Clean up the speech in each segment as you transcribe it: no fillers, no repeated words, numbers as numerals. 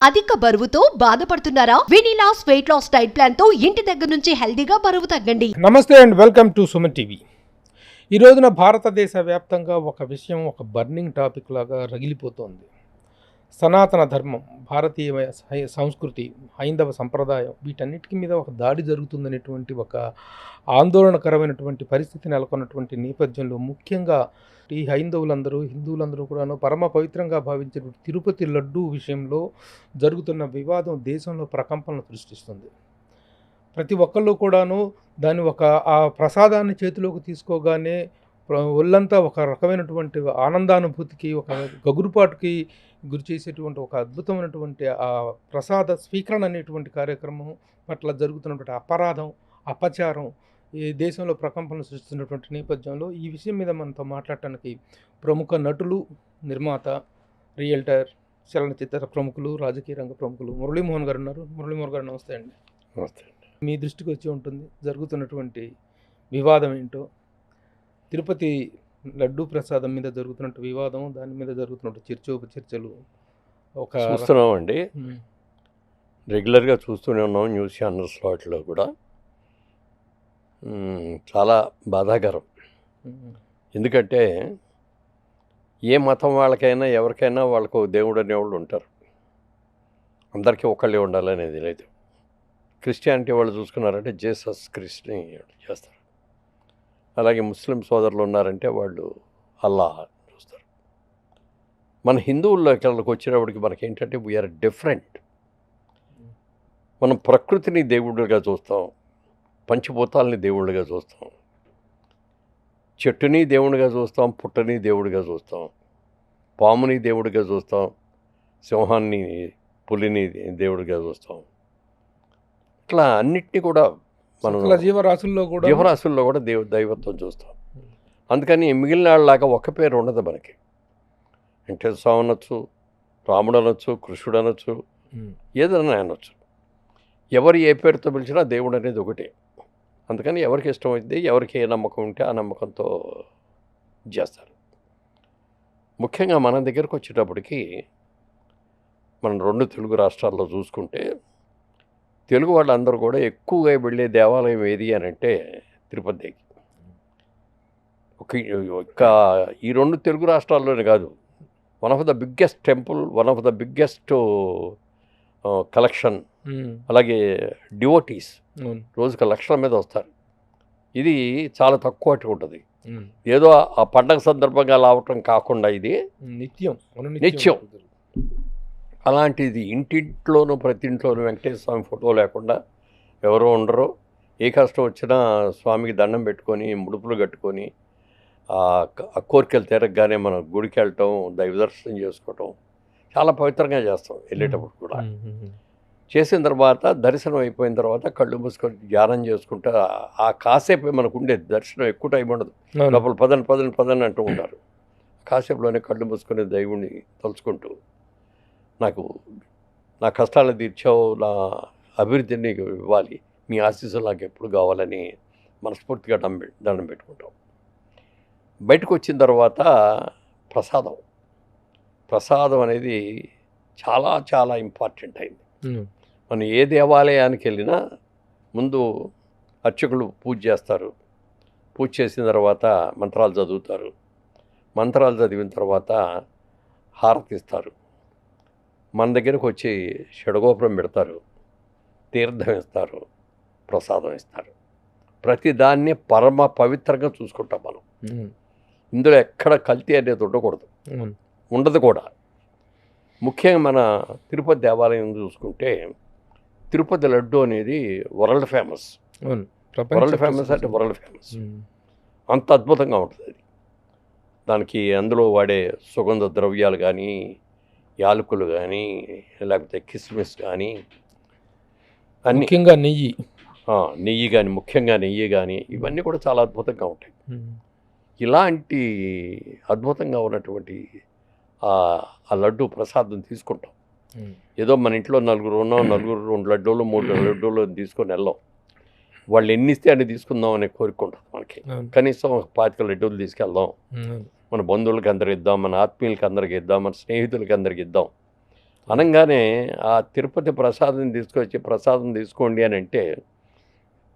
అధిక బరువుతో బాధపడుతున్నారా? వినీలాస్ వెయిట్ లాస్ డైట్ ప్లాన్ తో ఇంటి దగ్గర నుంచి హెల్దీగా బరువు తగ్గండి. నమస్తే and welcome to Suman TV. ఈ రోజున భారతదేశ వ్యాప్తంగా ఒక విషయం ఒక బర్నింగ్ టాపిక్ లాగా రగిలిపోతోంది. సనాతన ధర్మం, భారతీయ సంస్కృతి, హైందవ సంప్రదాయం వీటన్నిటికి మీద ఒక దాడి జరుగుతుందనేటువంటి ఒక ఆందోళనకరమైనటువంటి పరిస్థితి నెలకొన్నటువంటి నేపథ్యంలో ముఖ్యంగా ఈ హైందవులందరూ, హిందువులందరూ కూడాను పరమ పవిత్రంగా భావించే తిరుపతి లడ్డూ విషయంలో జరుగుతున్న వివాదం దేశంలో ప్రకంపనలు సృష్టిస్తుంది. ప్రతి ఒక్కళ్ళు కూడాను దాన్ని ఆ ప్రసాదాన్ని చేతిలోకి తీసుకోగానే ఒళ్ళంతా ఒక రకమైనటువంటి ఆనందానుభూతికి, ఒక గగురుపాటుకి గురి చేసేటువంటి ఒక అద్భుతమైనటువంటి ఆ ప్రసాద స్వీకరణ అనేటువంటి కార్యక్రమం పట్ల జరుగుతున్నటువంటి అపరాధం, అపచారం ఈ దేశంలో ప్రకంపనలు సృష్టిస్తున్నటువంటి నేపథ్యంలో ఈ విషయం మీద మనతో మాట్లాడటానికి ప్రముఖ నటులు, నిర్మాత, రియల్టర్, చలనచిత్ర ప్రముఖులు, రాజకీయ రంగ ప్రముఖులు మురళీమోహన్ గారు ఉన్నారు. మురళీమోహన్ గారు నమస్తే అండి. నమస్తే అండి. మీ దృష్టికి వచ్చి ఉంటుంది జరుగుతున్నటువంటి వివాదం ఏంటో, తిరుపతి లడ్డూ ప్రసాదం మీద జరుగుతున్నట్టు వివాదం, దాని మీద జరుగుతున్నట్టు చర్చోపచర్చలు ఒక చూస్తున్నామండి. రెగ్యులర్గా చూస్తూనే ఉన్నాం న్యూస్ ఛానల్స్ వాటిలో కూడా. చాలా బాధాకరం. ఎందుకంటే ఏ మతం వాళ్ళకైనా ఎవరికైనా వాళ్ళకు దేవుడు అనేవాళ్ళు ఉంటారు. అందరికీ ఒకళ్ళే ఉండాలనేది లేదు. క్రిస్టియానిటీ వాళ్ళు చూసుకున్నారంటే జీసస్ క్రిస్ట్ని చేస్తారు. అలాగే ముస్లిం సోదరులు ఉన్నారంటే వాళ్ళు అల్లా చూస్తారు. మన హిందువుల్లోకి వచ్చేటప్పటికి మనకేంటంటే వీఆర్ డిఫరెంట్. మనం ప్రకృతిని దేవుడుగా చూస్తాం, పంచభూతాలని దేవుళ్ళుగా చూస్తాం, చెట్టుని దేవుడిగా చూస్తాం, పుట్టని దేవుడిగా చూస్తాం, పాముని దేవుడిగా చూస్తాం, సింహాన్ని, పులిని దేవుడిగా చూస్తాం. ఇట్లా అన్నిటినీ కూడా మనం జీవరాశుల్లో కూడా దైవత్వం చూస్తాం. అందుకని మిగిలిన వాళ్ళలాగా ఒక పేరు ఉండదు మనకి. వెంకటేశ్వర స్వామి అనొచ్చు, రాముడు అనొచ్చు, కృష్ణుడు అనొచ్చు, ఏదైనా అనొచ్చు. ఎవరు ఏ పేరుతో పిలిచినా దేవుడు అనేది ఒకటే. అందుకని ఎవరికి ఇష్టం అయితే, ఎవరికి ఏ నమ్మకం ఉంటే ఆ నమ్మకంతో చేస్తారు. ముఖ్యంగా మన దగ్గరకు వచ్చేటప్పటికి మనం 2 తెలుగు రాష్ట్రాల్లో చూసుకుంటే తెలుగు వాళ్ళందరూ కూడా ఎక్కువగా వెళ్ళే దేవాలయం ఏది అని అంటే తిరుపతికి. ఒక ఈ 2 తెలుగు రాష్ట్రాల్లోనే కాదు, one of the biggest temple, one of the biggest collection. అలాగే డివోటీస్ రోజుకి లక్షల మీద వస్తారు. ఇది చాలా తక్కువ ఉంటుంది. ఏదో ఆ పండగ సందర్భంగా రావటం కాకుండా ఇది నిత్యం. అలాంటిది ఇంటింట్లోనూ ప్రతి ఇంట్లోనూ వెంకటేశ్వర స్వామి ఫోటో లేకుండా ఎవరో ఉండరు. ఏ కష్టం వచ్చినా స్వామికి దండం పెట్టుకొని, ముడుపులు కట్టుకొని, ఆ కోరికలు తీరగానే మనం గుడికి వెళ్ళటం, దైవ దర్శనం చేసుకోవటం చాలా పవిత్రంగా చేస్తాం. వెళ్ళేటప్పుడు కూడా చేసిన తర్వాత, దర్శనం అయిపోయిన తర్వాత కళ్ళు మూసుకొని ధ్యానం చేసుకుంటా ఆ కాసేపు మనకు ఉండేది. దర్శనం ఎక్కువ టైం ఉండదు. లోపల పదని అంటూ ఉంటారు. కాసేపులోనే కళ్ళు మూసుకొని దేవుణ్ణి తలుచుకుంటూ, నాకు నా కష్టాలు తీర్చావు, నా అభివృద్ధిని నీకు ఇవ్వాలి, మీ ఆశీస్సులు నాకు ఎప్పుడు కావాలని మనస్ఫూర్తిగా దండం పెట్టుకుంటాం. బయటకు వచ్చిన తర్వాత ప్రసాదం అనేది చాలా చాలా ఇంపార్టెంట్ అయింది. మనం ఏ దేవాలయానికి వెళ్ళినా ముందు అర్చకులు పూజ చేస్తారు. పూజ చేసిన తర్వాత మంత్రాలు చదువుతారు. మంత్రాలు చదివిన తర్వాత హారతిస్తారు. మన దగ్గరకు వచ్చి షడగోపురం పెడతారు, తీర్థం ఇస్తారు, ప్రసాదం ఇస్తారు. ప్రతి దాన్ని పరమ పవిత్రంగా చూసుకుంటాం మనం. ఇందులో ఎక్కడ కల్తీ అనేది ఉండదు కూడా. ముఖ్యంగా మన తిరుపతి దేవాలయం చూసుకుంటే తిరుపతి లడ్డు అనేది వరల్డ్ ఫేమస్. World famous. అంత అద్భుతంగా ఉంటుంది అది. దానికి అందులో వాడే సుగంధ ద్రవ్యాలు కానీ, యాలకులు కానీ, లేకపోతే కిస్మిస్ కానీ, అన్ని, ముఖ్యంగా నెయ్యి కానీ ఇవన్నీ కూడా చాలా అద్భుతంగా ఉంటాయి. ఇలాంటి అద్భుతంగా ఉన్నటువంటి ఆ లడ్డు ప్రసాదం తీసుకుంటాం. ఏదో మన ఇంట్లో నలుగురు 2 లడ్డూలు 3 లడ్డూలు తీసుకొని వెళ్ళాం. వాళ్ళు ఎన్ని ఇస్తే అన్ని తీసుకుందాం అనే కోరిక ఉంటుంది మనకి. కనీసం 25 లడ్డూలు తీసుకెళ్దాం, మన బంధువులకి అందరికి ఇద్దాం, మన ఆత్మీయులకి అందరికి ఇద్దాం, మన స్నేహితులకి అందరికి ఇద్దాం అనగానే ఆ తిరుపతి ప్రసాదం తీసుకొచ్చి ప్రసాదం తీసుకోండి అని అంటే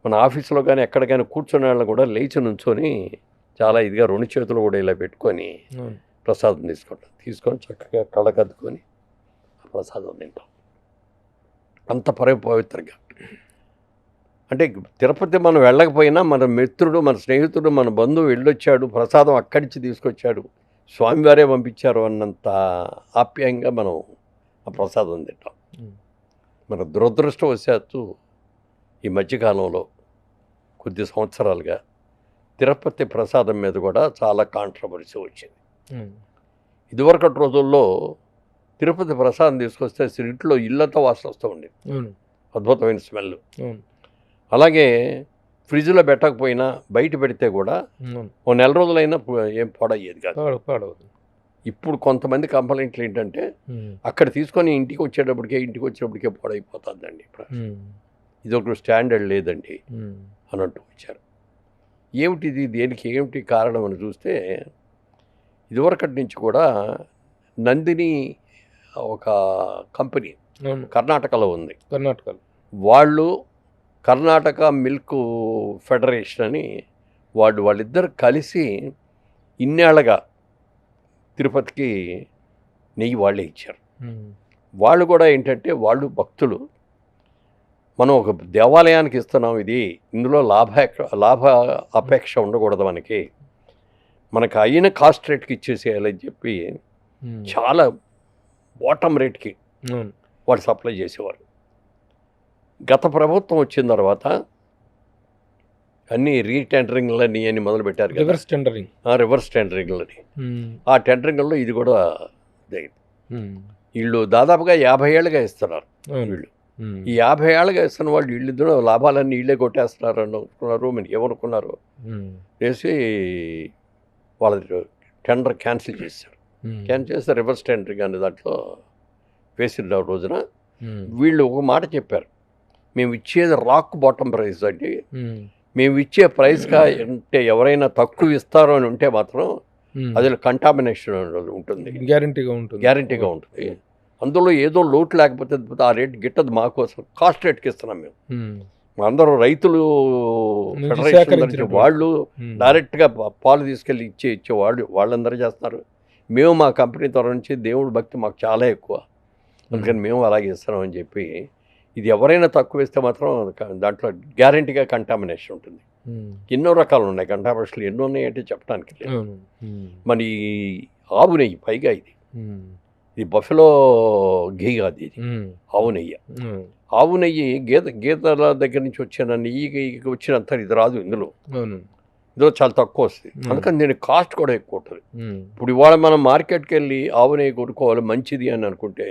మన ఆఫీసులో కానీ ఎక్కడికైనా కూర్చునే వాళ్ళని కూడా లేచి నుంచొని చాలా ఇదిగా 2 చేతులు కూడా ఇలా పెట్టుకొని అవును. ప్రసాదం తీసుకొని చక్కగా కళ్ళకద్దుకొని ఆ ప్రసాదం తింటాం. అంత పవిత్రంగా. అంటే తిరుపతి మనం వెళ్ళకపోయినా మన మిత్రుడు, మన స్నేహితుడు, మన బంధువు వెళ్ళొచ్చాడు, ప్రసాదం అక్కడి నుంచి తీసుకొచ్చాడు, స్వామివారే పంపించారు అన్నంత ఆప్యాయంగా మనం ఆ ప్రసాదం తింటాం. మన దురదృష్టవశాత్తు ఈ మధ్యకాలంలో కొద్ది సంవత్సరాలుగా తిరుపతి ప్రసాదం మీద కూడా చాలా కాంట్రవర్సీ వచ్చింది. ఇదివరకటి రోజుల్లో తిరుపతి ప్రసాదం తీసుకొస్తే ఇంట్లో ఇళ్ళతో వాసన వస్తూ ఉండేది, అద్భుతమైన స్మెల్. అలాగే ఫ్రిడ్జ్లో పెట్టకపోయినా బయట పెడితే కూడా ఓ నెల రోజులైనా ఏం పాడయ్యేది కాదు. ఇప్పుడు కొంతమంది కంప్లైంట్లు ఏంటంటే అక్కడ తీసుకొని ఇంటికి వచ్చేటప్పటికే పాడైపోతుందండి. ఇది ఒక స్టాండర్డ్ లేదండి అన్నట్టు వచ్చారు. ఏమిటిది, దేనికి ఏమిటి కారణం అని చూస్తే ఇదివరకటి నుంచి కూడా నందిని ఒక కంపెనీ కర్ణాటకలో ఉంది. వాళ్ళు కర్ణాటక మిల్క్ ఫెడరేషన్ అని వాళ్ళిద్దరు కలిసి ఇన్నేళ్లగా తిరుపతికి నెయ్యి వాళ్ళే ఇచ్చారు. వాళ్ళు కూడా ఏంటంటే వాళ్ళు భక్తులు, మనం ఒక దేవాలయానికి ఇస్తున్నాం, ఇందులో లాభ అపేక్ష ఉండకూడదు, మనకి అయిన కాస్ట్ రేట్కి ఇచ్చేసేయాలని చెప్పి చాలా బాటమ్ రేట్కి వాళ్ళు సప్లై చేసేవారు. గత ప్రభుత్వం వచ్చిన తర్వాత అన్నీ రీటెండరింగ్లని అని మొదలుపెట్టారు కదా, రివర్స్ టెండరింగ్లని. ఆ టెండరింగ్లో ఇది కూడా వీళ్ళు దాదాపుగా 50 ఏళ్ళుగా ఇస్తున్నారు. వీళ్ళు ఈ 50 ఏళ్ళుగా ఇస్తున్న వాళ్ళు వీళ్ళిద్దరూ లాభాలన్నీ వీళ్ళే కొట్టేస్తున్నారు అనుకున్నారు. మీరు ఏమనుకున్నారు చేసి వాళ్ళ టెండర్ క్యాన్సిల్ చేశారు. క్యాన్సిల్ చేస్తే రివర్స్ టెండరింగ్ అనే దాంట్లో వేసిన రోజున వీళ్ళు ఒక మాట చెప్పారు, మేము ఇచ్చేది రాక్ బాటమ్ ప్రైస్ అండి, మేము ఇచ్చే ప్రైస్గా అంటే ఎవరైనా తక్కువ ఇస్తారో అని ఉంటే మాత్రం అది కంటామినేషన్ ఉంటుంది, గ్యారంటీగా ఉంటుంది. అందులో ఏదో లోటు లేకపోతే ఆ రేట్ గిట్టదు, మాకోసం కాస్ట్ రేట్కి ఇస్తున్నాం మేము. అందరూ రైతులు ఫెడరేషన్ వాళ్ళు డైరెక్ట్గా పాలు తీసుకెళ్ళి ఇచ్చేవాళ్ళు వాళ్ళందరూ చేస్తున్నారు. మేము మా కంపెనీ తరఫు నుంచి దేవుడి భక్తి మాకు చాలా ఎక్కువ, అందుకని మేము అలాగే ఇస్తున్నామని చెప్పి, ఇది ఎవరైనా తక్కువ ఇస్తే మాత్రం దాంట్లో గ్యారంటీగా కంటామినేషన్ ఉంటుంది. ఎన్నో రకాలు ఉన్నాయి కంటామినేషన్లు, ఎన్నో ఉన్నాయంటే చెప్పడానికి లేదు. మరి ఆవు నెయ్యి పైగా ఇది బఫెలో ఘీ కాదు, ఇది ఆవు నెయ్యి. ఆవు నెయ్యి గేదెల దగ్గర నుంచి వచ్చిన నెయ్యికి వచ్చినంత ఇది రాదు, ఇందులో చాలా తక్కువ వస్తుంది. అందుకని దీని కాస్ట్ కూడా ఎక్కువ ఉంటుంది. ఇప్పుడు ఇవాళ మనం మార్కెట్కి వెళ్ళి ఆవు నెయ్యి కొనుక్కోవాలి మంచిది అని అనుకుంటే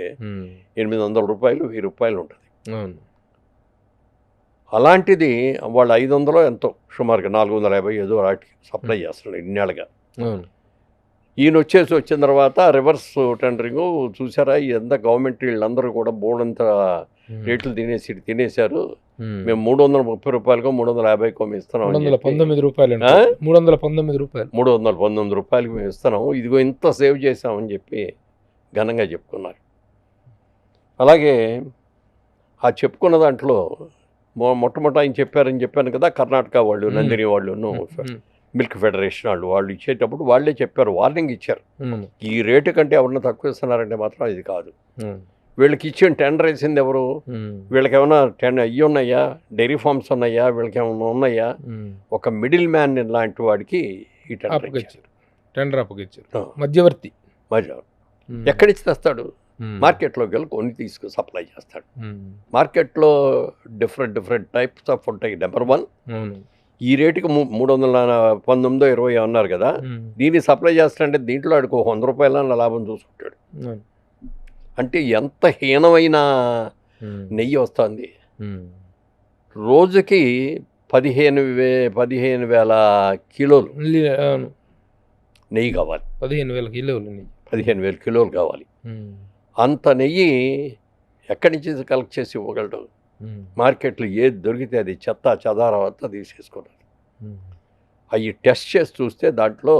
800 రూపాయలు 1000 రూపాయలు ఉంటుంది. అలాంటిది వాళ్ళు 500 ఎంతో సుమారుగా 450 ఏదో వాటికి సప్లై చేస్తున్నాడు ఇన్నేళ్ళగా. ఈయన వచ్చిన తర్వాత రివర్స్ టెండరింగ్ చూసారా, ఎంత గవర్నమెంట్ వీళ్ళందరూ కూడా బోర్డంత రేట్లు తినేశారు. మేము 330 రూపాయలకో 350కో మేము ఇస్తున్నాం, 319 రూపాయలకి మేము ఇస్తున్నాము, ఇదిగో ఇంత సేవ్ చేసామని చెప్పి ఘనంగా చెప్పుకున్నారు. అలాగే ఆ చెప్పుకున్న దాంట్లో మొట్టమొదట ఆయన చెప్పాను కదా, కర్ణాటక వాళ్ళు నందిని వాళ్ళు మిల్క్ ఫెడరేషన్ వాళ్ళు ఇచ్చేటప్పుడు వాళ్ళే చెప్పారు, వార్నింగ్ ఇచ్చారు, ఈ రేటు కంటే ఎవరన్నా తక్కువ ఇస్తున్నారంటే మాత్రం ఇది కాదు. వీళ్ళకి ఇచ్చిన టెండర్ వేసింది ఎవరు, వీళ్ళకి ఏమైనా అయ్యి ఉన్నాయా, డైరీ ఫార్మ్స్ ఉన్నాయా, వీళ్ళకి ఏమైనా ఉన్నాయా, ఒక మిడిల్ మ్యాన్ లాంటి వాడికి ఈ టెండర్ అప్పగించారు. మధ్యవర్తి ఎక్కడి నుంచి తెస్తాడు, మార్కెట్లోకి వెళ్ళి కొన్ని సప్లై చేస్తాడు. మార్కెట్లో డిఫరెంట్ టైప్స్ ఆఫ్ ఉంటాయి. నెంబర్ 1 ఈ రేటుకి 319 20 అన్నారు కదా, దీన్ని సప్లై చేస్తాడంటే దీంట్లో ఆడికి 100 రూపాయల లాభం చూసుకుంటాడు. అంటే ఎంత హీనమైన నెయ్యి వస్తుంది. రోజుకి 15,000 కిలోలు నెయ్యి కావాలి, 15,000 కిలోలు కావాలి. అంత నెయ్యి ఎక్కడి నుంచి కలెక్ట్ చేసి ఇవ్వగలడు? మార్కెట్లో ఏది దొరికితే అది చెత్త చెదారం అంతా తీసేసుకున్నారు. అవి టెస్ట్ చేసి చూస్తే దాంట్లో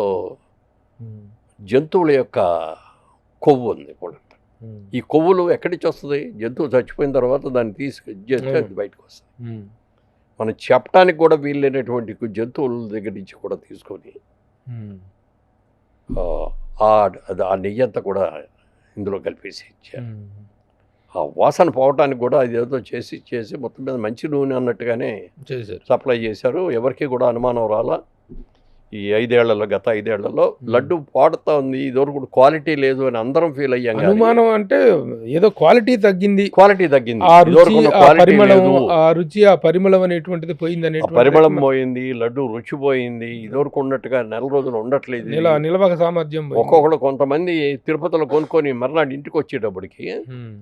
జంతువుల యొక్క కొవ్వు ఉంది కూడా. ఈ కొవ్వులు ఎక్కడి నుంచి వస్తుంది? జంతువు చచ్చిపోయిన తర్వాత దాన్ని తీసుకొచ్చేస్తే అది బయటకు వస్తుంది. మనం చెప్పడానికి కూడా వీలైనటువంటి జంతువుల దగ్గర నుంచి కూడా తీసుకొని ఆ నెయ్యి అంతా కూడా ఇందులో కలిపేసి ఇచ్చారు. ఆ వాసన పోవటానికి కూడా అది ఏదో చేసి మొత్తం మీద మంచి నూనె అన్నట్టుగానే సప్లై చేశారు. ఎవరికి కూడా అనుమానం రాలా. ఈ గత 5 ఏళ్లలో లడ్డు పాడుతా ఉంది, ఇదివరకు కూడా క్వాలిటీ లేదు అని అందరం ఫీల్ అయ్యాం. అనుమానం అంటే ఏదో క్వాలిటీ తగ్గింది, ఆ పరిమళం అనేటువంటిది పోయింది, పరిమళం పోయింది, లడ్డు రుచి పోయింది, ఇదివరకు ఉన్నట్టుగా నెల రోజులు ఉండట్లేదు, నిలవక సామర్థ్యం. ఒక్కొక్కడు కొంతమంది తిరుపతిలో కొనుక్కొని మర్నాడు ఇంటికి వచ్చేటప్పటికి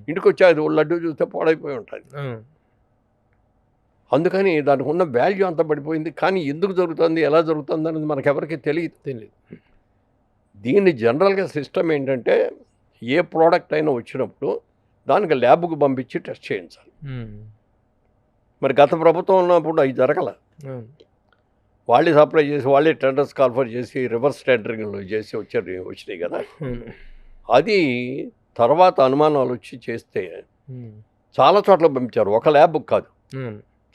ఇంటికి వచ్చి లడ్డు చూస్తే పాడైపోయి ఉంటుంది. అందుకని దానికి ఉన్న వాల్యూ అంతా పడిపోయింది. కానీ ఎందుకు జరుగుతుంది, ఎలా జరుగుతుంది అనేది మనకెవరికి తెలియదు. దీన్ని జనరల్గా సిస్టమ్ ఏంటంటే ఏ ప్రోడక్ట్ అయినా వచ్చినప్పుడు దానికి ల్యాబ్కు పంపించి టెస్ట్ చేయించాలి. మరి గత ప్రభుత్వం ఉన్నప్పుడు అవి జరగల. వాళ్ళే సప్లై చేసి వాళ్ళే టెండర్స్ కాల్ఫర్ చేసి రివర్స్ టెండరింగ్లు చేసి వచ్చినాయి కదా. అది తర్వాత అనుమానాలు వచ్చి చేస్తే చాలా చోట్ల పంపించారు, ఒక ల్యాబ్కి కాదు,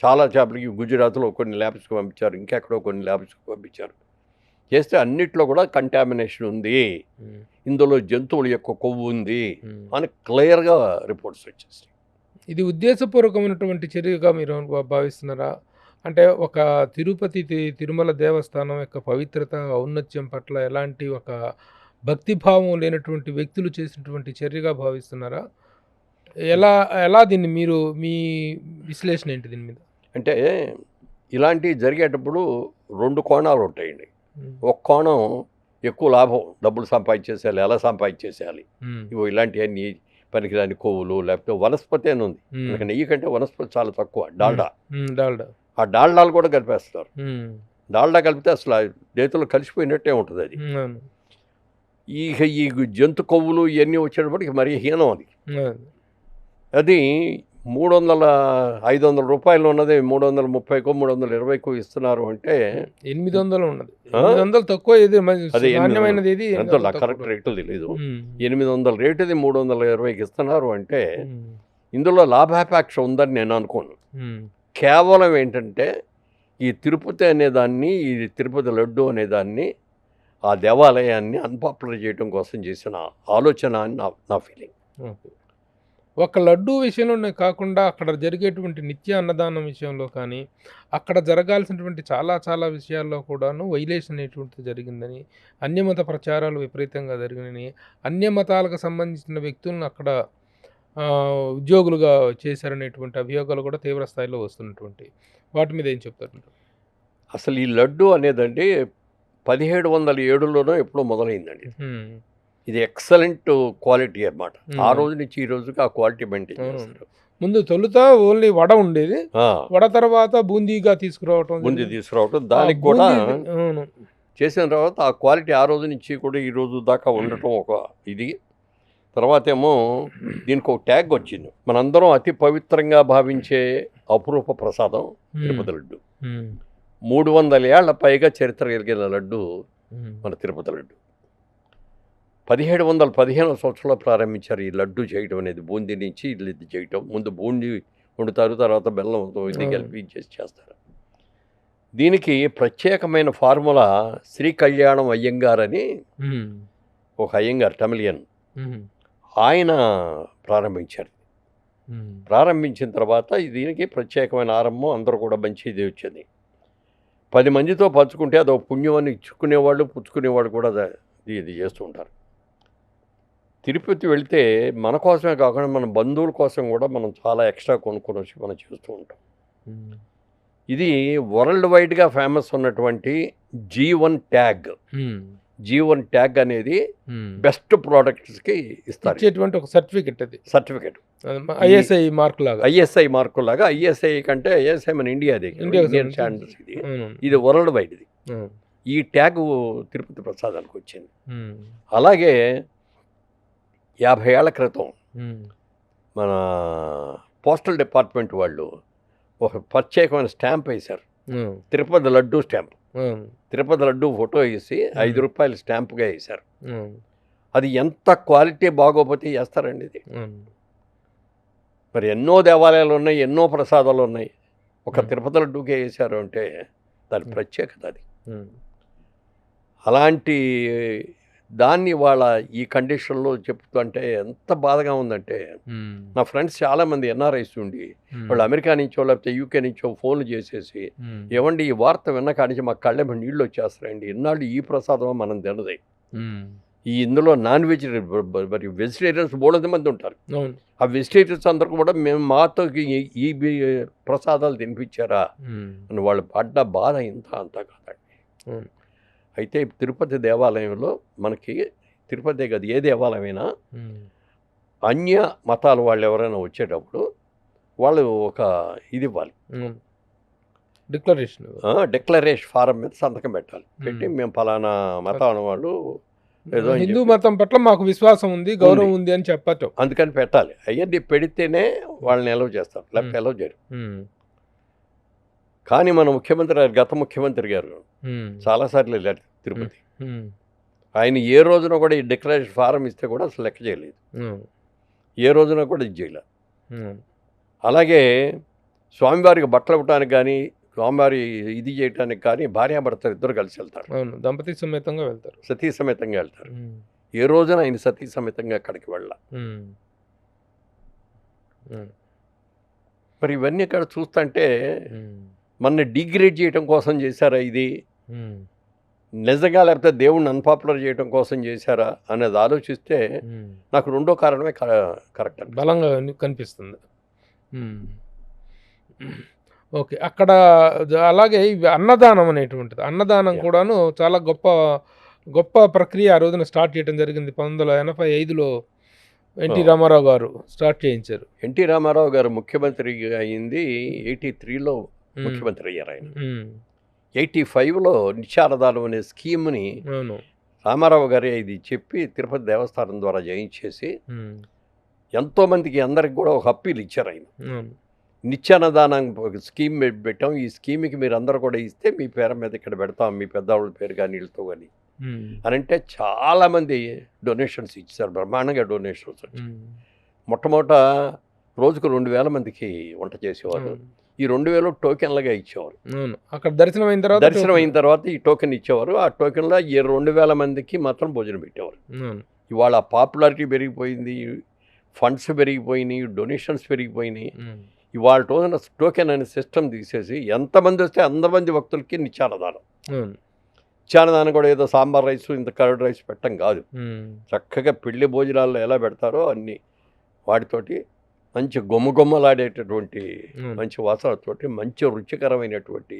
చాలా చేపలకి గుజరాత్లో కొన్ని ల్యాబ్స్కి పంపించారు, ఇంకెక్కడో కొన్ని ల్యాబ్స్కి పంపించారు. చేస్తే అన్నిట్లో కూడా కంటామినేషన్ ఉంది, ఇందులో జంతువుల యొక్క కొవ్వు ఉంది అని క్లియర్గా రిపోర్ట్స్ వచ్చేస్తాయి. ఇది ఉద్దేశపూర్వకమైనటువంటి చర్యగా మీరు భావిస్తున్నారా? అంటే ఒక తిరుమల దేవస్థానం యొక్క పవిత్రత ఔన్నత్యం పట్ల ఎలాంటి ఒక భక్తిభావం లేనటువంటి వ్యక్తులు చేసినటువంటి చర్యగా భావిస్తున్నారా? ఎలా దీన్ని మీరు మీ విశ్లేషణ ఏంటి దీని మీద? అంటే ఇలాంటివి జరిగేటప్పుడు 2 కోణాలు ఉంటాయండి. ఒక కోణం ఎక్కువ లాభం, డబ్బులు సంపాదించేసేయాలి, ఎలా సంపాదించేసేయాలి, ఇలాంటివన్నీ పనికిరాని కొవ్వులు, లేకపోతే వనస్పతి అని ఉంది, నెయ్యి కంటే వనస్పతి చాలా తక్కువ, డాల్డా. ఆ డాల్డాలు కూడా కలిపేస్తారు. డాల్డా కలిపితే అసలు చేతులు కలిసిపోయినట్టే ఉంటుంది అది. ఈ జంతు కొవ్వులు ఇవన్నీ వచ్చేటప్పటికి మరీ హీనం అది. అది 500 రూపాయలు ఉన్నది 330కో 320కో ఇస్తున్నారు అంటే 800 ఉన్నది. 800 తక్కువ, అది ఎంతో కరెక్ట్ రేటు తెలీదు. 800 రేటుది 320కి ఇస్తున్నారు అంటే ఇందులో లాభాపేక్ష ఉందని నేను అనుకోను. కేవలం ఏంటంటే ఈ తిరుపతి అనేదాన్ని, ఈ తిరుపతి లడ్డు అనేదాన్ని, ఆ దేవాలయాన్ని అన్పాపులర్ చేయడం కోసం చేసిన ఆలోచన అని నా ఫీలింగ్. ఒక లడ్డూ విషయంలోనే కాకుండా అక్కడ జరిగేటువంటి నిత్య అన్నదానం విషయంలో కానీ, అక్కడ జరగాల్సినటువంటి చాలా విషయాల్లో కూడాను వైలేషన్ అనేటువంటిది జరిగిందని, అన్యమత ప్రచారాలు విపరీతంగా జరిగినాయని, అన్యమతాలకు సంబంధించిన వ్యక్తులను అక్కడ ఉద్యోగులుగా చేశారనేటువంటి అభియోగాలు కూడా తీవ్ర స్థాయిలో వస్తున్నటువంటి వాటి మీద ఏం చెప్తారు? అసలు ఈ లడ్డు అనేదండి 1707లోనో ఎప్పుడో మొదలైందండి. ఇది ఎక్సలెంట్ క్వాలిటీ అన్నమాట. ఆ రోజు నుంచి ఈ రోజుకి ఆ క్వాలిటీ మెయింటైన్ చేస్తారు. ముందు తొలుత ఓన్లీ వడ ఉండేది, వడ తర్వాత బూందీగా తీసుకురావటం, దానికి కూడా చేసిన తర్వాత ఆ క్వాలిటీ ఆ రోజు నుంచి కూడా ఈ రోజు దాకా ఉండటం ఒక ఇది. తర్వాత ఏమో దీనికి ఒక ట్యాగ్ వచ్చింది, మనందరం అతి పవిత్రంగా భావించే అపురూప ప్రసాదం తిరుపతి లడ్డు. 300 ఏళ్ల పైగా చరిత్ర కలిగిన లడ్డు మన తిరుపతి లడ్డు. 1715వ సంవత్సరంలో ప్రారంభించారు ఈ లడ్డు చేయటం అనేది. బూందీ నుంచి ఇది చేయటం, ముందు బూందీ వండుతారు, తర్వాత బెల్లంతో ఇది కలిపి చేస్తారు. దీనికి ప్రత్యేకమైన ఫార్ములా శ్రీ కళ్యాణం అయ్యంగార్ అని ఒక అయ్యంగార్ తమిళియన్, ఆయన ప్రారంభించారు. ప్రారంభించిన తర్వాత దీనికి ప్రత్యేకమైన ఆరంభం, అందరూ కూడా మంచి ఇది వచ్చింది. 10 మందితో పంచుకుంటే అదొక పుణ్యం అని ఇచ్చుకునేవాళ్ళు పుచ్చుకునేవాళ్ళు కూడా ఇది చేస్తూ ఉంటారు. తిరుపతి వెళితే మన కోసమే కాకుండా మన బంధువుల కోసం కూడా మనం చాలా ఎక్స్ట్రా కొనుక్కొని వచ్చి మనం చేస్తూ ఉంటాం. ఇది వరల్డ్ వైడ్గా ఫేమస్ ఉన్నటువంటి G1 ట్యాగ్. G1 ట్యాగ్ అనేది బెస్ట్ ప్రోడక్ట్స్కి ఇస్తారు ఒక సర్టిఫికెట్. అది సర్టిఫికెట్ ఐఎస్ఐ మార్కు లాగా. ఐఎస్ఐ కంటే ఐఎస్ఐ మన ఇండియన్ స్టాండర్డ్స్. ఇది వరల్డ్ వైడ్. ఇది ఈ ట్యాగ్ తిరుపతి ప్రసాదానికి వచ్చింది. అలాగే 50 ఏళ్ల క్రితం మన పోస్టల్ డిపార్ట్మెంట్ వాళ్ళు ఒక ప్రత్యేకమైన స్టాంప్ వేశారు, తిరుపతి లడ్డు స్టాంప్. తిరుపతి లడ్డు ఫోటో వేసి 5 రూపాయలు స్టాంప్గా వేశారు. అది ఎంత క్వాలిటీ బాగోపోతే చేస్తారండి ఇది. అవును. మరి ఎన్నో దేవాలయాలు ఉన్నాయి, ఎన్నో ప్రసాదాలు ఉన్నాయి. ఒక ఉమ్. తిరుపతిలో డూకే వేశారు అంటే దాని ప్రత్యేకత అది. ఉమ్. అలాంటి దాన్ని వాళ్ళ ఈ కండిషన్లో చెప్తుంటే ఎంత బాధగా ఉందంటే, ఉమ్. నా ఫ్రెండ్స్ చాలామంది ఎన్ఆర్ఐస్ ఉండి ఉమ్. వాళ్ళు అమెరికా నుంచో లేకపోతే యూకే నుంచో ఫోన్లు చేసేసి, ఉమ్. ఏమండి ఈ వార్త విన్న కాడికి మాకు కళ్ళెంబడి నీళ్ళు వచ్చేస్తాయండి, ఇన్నాళ్ళు ఈ ప్రసాదం మనం తినదే, ఉమ్. ఈ ఇందులో నాన్ మరి వెజిటేరియన్స్ బోలెంత మంది ఉంటారు, అవును. ఆ వెజిటేరియన్స్ అందరూ కూడా మేము మాతో ఈ ప్రసాదాలు తినిపించారా ఉమ్. అని వాళ్ళు పడ్డ బాధ ఇంత అంతా కాదండి. అవును. అయితే తిరుపతి దేవాలయంలో మనకి తిరుపతి కాదు ఏ దేవాలయమైనా ఉమ్. అన్య మతాల వాళ్ళు ఎవరైనా వచ్చేటప్పుడు వాళ్ళు ఒక ఇది ఇవ్వాలి, అవును. డిక్లరేషన్. డిక్లరేషన్ ఫారం మీద సంతకం పెట్టాలి. పెట్టి మేము ఫలానా మతం వాళ్ళు ఏదో అని హిందూ చెప్పి, మతం పట్ల మాకు విశ్వాసం ఉంది, గౌరవం ఉంది అని చెప్పచ్చు. అందుకని పెట్టాలి. అవన్నీ పెడితేనే వాళ్ళని ఎలవ్ చేస్తారు, లేకపోతే ఎలవ్ చేయరు. ఉమ్. కానీ మన ముఖ్యమంత్రి గారు, గత ముఖ్యమంత్రి గారు ఉమ్. చాలాసార్లు వెళ్ళారు తిరుపతి. ఉమ్. ఆయన ఏ రోజున కూడా ఈ డిక్లరేషన్ ఫారం ఇస్తే కూడా అసలు లెక్క చేయలేదు, ఉమ్. ఏ రోజున కూడా ఇది చేయలేదు. ఉమ్. అలాగే స్వామివారికి బట్టలు ఇవ్వడానికి కానీ, స్వామివారి ఇది చేయడానికి కానీ భార్యాభర్తలు ఇద్దరు కలిసి వెళ్తారు, అవును. దంపతి సమేతంగా వెళ్తారు. సతీ సమేతంగా వెళ్తారు. ఉమ్. ఏ రోజున ఆయన సతీ సమేతంగా అక్కడికి వెళ్ళాలి. ఉమ్. ఉమ్. మరి ఇవన్నీ ఇక్కడ చూస్తుంటే ఉమ్. మన డిగ్రేడ్ చేయడం కోసం చేశారా ఇది, ఉమ్. నిజంగా లేకపోతే దేవుణ్ణి అన్పాపులర్ చేయడం కోసం చేశారా అనేది ఆలోచిస్తే ఉమ్. నాకు రెండో కారణమే కరెక్ట్ అని. బలంగా కనిపిస్తుంది. ఉమ్. ఓకే. అక్కడ అలాగే ఇవి అన్నదానం అనేటువంటిది, అన్నదానం Yeah. కూడాను చాలా గొప్ప గొప్ప ప్రక్రియ ఆ రోజున స్టార్ట్ చేయడం జరిగింది. 1985లో ఎన్టీ Oh. రామారావు గారు స్టార్ట్ చేయించారు. ఎన్టీ రామారావు గారు ముఖ్యమంత్రి అయింది 83లో ఉమ్. ముఖ్యమంత్రి అయ్యారు ఆయన. ఉమ్. 85లో నిత్యాన్నదానం అనే స్కీమ్ని అవును. రామారావు గారే ఇది చెప్పి తిరుపతి దేవస్థానం ద్వారా చేయించేసి ఉమ్. ఎంతోమందికి అందరికి కూడా ఒక అప్పీలు ఇచ్చారు ఆయన. అవును. నిత్యాన్నదానం ఒక స్కీమ్ పెట్టాం, ఈ స్కీమ్కి మీరు అందరూ కూడా ఇస్తే మీ పేరు మీద ఇక్కడ పెడతాం, మీ పెద్దవాళ్ళ పేరు కానీ వీళ్ళతో కానీ ఉమ్. అని అంటే చాలామంది డొనేషన్స్ ఇచ్చారు, బ్రహ్మాండంగా డొనేషన్స్. ఉమ్. మొట్టమొదట రోజుకు 2000 మందికి వంట చేసేవారు. అవును. ఈ 2000 టోకెన్లుగా ఇచ్చేవారు. అవును. అక్కడ దర్శనం అయిన తర్వాత దర్శనం అయిన తర్వాత ఈ టోకెన్ ఇచ్చేవారు. ఆ టోకెన్లో ఈ 2000 మందికి మాత్రం భోజనం పెట్టేవారు. అవును. ఇవాళ పాపులారిటీ పెరిగిపోయింది, ఫండ్స్ పెరిగిపోయినాయి, డొనేషన్స్ పెరిగిపోయినాయి. ఉమ్. ఇవాళ రోజున టోకెన్ అనే సిస్టమ్ తీసేసి ఎంతమంది వస్తే అంతమంది భక్తులకి నిత్యాన్నదానం. అవును. నిత్యాన్నదానం కూడా ఏదో సాంబార్ రైస్ ఇంత కర్డ్ రైస్ పెట్టడం కాదు, ఉమ్. చక్కగా పెళ్లి భోజనాల్లో ఎలా పెడతారో అన్ని వాటితోటి మంచి గుమ్మలాడేటటువంటి మంచి వాసనతోటి మంచి రుచికరమైనటువంటి